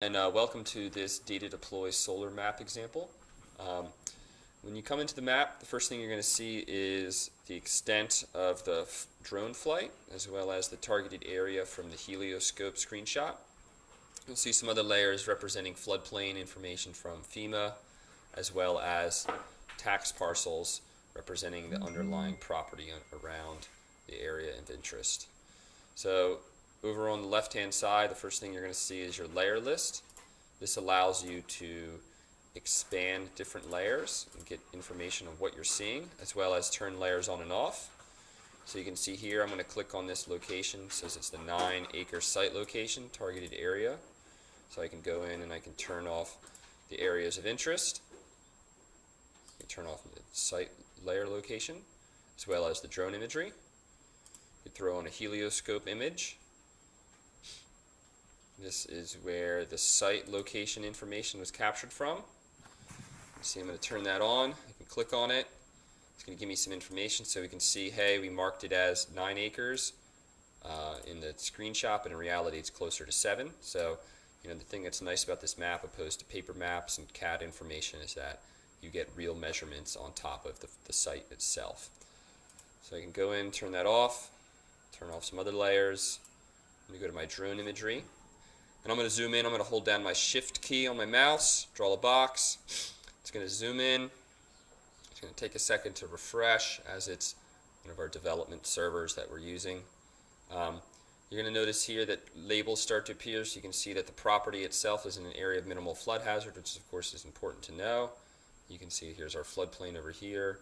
And welcome to this data deploy solar map example. When you come into the map, the first thing you're going to see is the extent of the drone flight, as well as the targeted area from the helioscope screenshot. You'll see some other layers representing floodplain information from FEMA, as well as tax parcels representing the underlying property around the area of interest. So over on the left-hand side, the first thing you're going to see is your layer list. This allows you to expand different layers and get information on what you're seeing, as well as turn layers on and off. So you can see here, I'm going to click on this location. It says it's the 9-acre site location, targeted area. So I can go in and I can turn off the areas of interest. I can turn off the site layer location, as well as the drone imagery. You can throw on a helioscope image. This is where the site location information was captured from. See, I'm going to turn that on. I can click on it. It's going to give me some information so we can see, hey, we marked it as 9 acres in the screenshot, but in reality it's closer to 7. So, the thing that's nice about this map opposed to paper maps and CAD information is that you get real measurements on top of the site itself. So I can go in, turn that off, turn off some other layers. Let me go to my drone imagery. And I'm going to zoom in. I'm going to hold down my shift key on my mouse, draw a box. It's going to zoom in. It's going to take a second to refresh as it's one of our development servers that we're using. You're going to notice here that labels start to appear, so you can see that the property itself is in an area of minimal flood hazard, which of course is important to know. You can see here's our floodplain over here.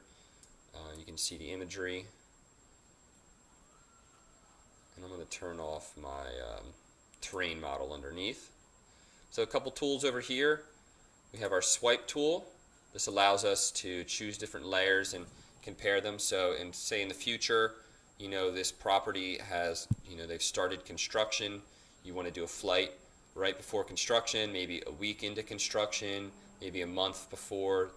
You can see the imagery. And I'm going to turn off my terrain model underneath. So a couple tools over here. We have our swipe tool. This allows us to choose different layers and compare them. So say in the future, this property has, they've started construction. You want to do a flight right before construction, maybe a week into construction, maybe a month before,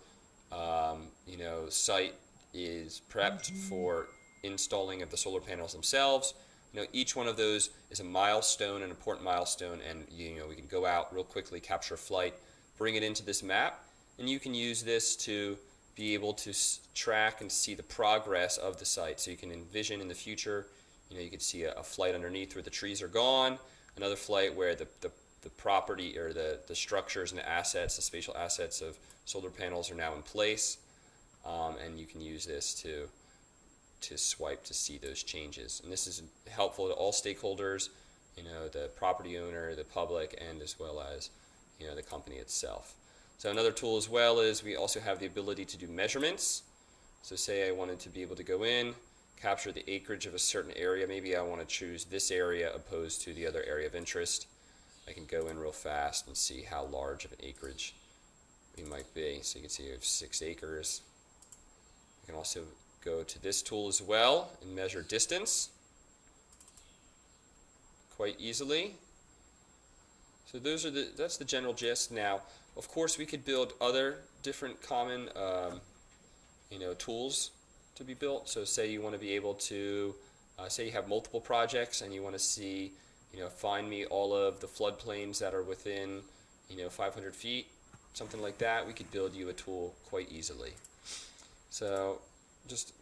site is prepped for installing of the solar panels themselves. Each one of those is a milestone, an important milestone, and we can go out real quickly, capture a flight, bring it into this map, and you can use this to be able to track and see the progress of the site. So you can envision in the future, you could see a flight underneath where the trees are gone, another flight where the property or the structures and the assets, the spatial assets of solar panels are now in place, and you can use this to swipe to see those changes. And this is helpful to all stakeholders, the property owner, the public, and as well as the company itself. So another tool as well is we also have the ability to do measurements. So say I wanted to be able to go in, capture the acreage of a certain area. Maybe I want to choose this area opposed to the other area of interest. I can go in real fast and see how large of an acreage we might be. So you can see we have 6 acres. You can also go to this tool as well and measure distance quite easily. So that's the general gist. Now, of course, we could build other different common tools to be built. So say you want to be able to say you have multiple projects and you want to see find me all of the floodplains that are within 500 feet, something like that. We could build you a tool quite easily. So just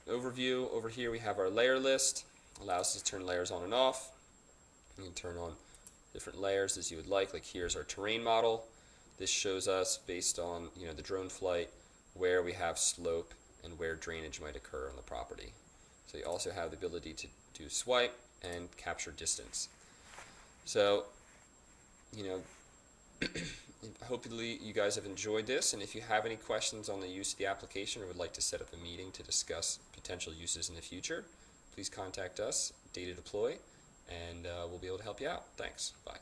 overview, over here we have our layer list. Allows us to turn layers on and off. You can turn on different layers as you would like here's our terrain model. This shows us based on the drone flight where we have slope and where drainage might occur on the property. So you also have the ability to do swipe and capture distance. So hopefully you guys have enjoyed this, and if you have any questions on the use of the application or would like to set up a meeting to discuss potential uses in the future, please contact us, Data Deploy, and we'll be able to help you out. Thanks. Bye.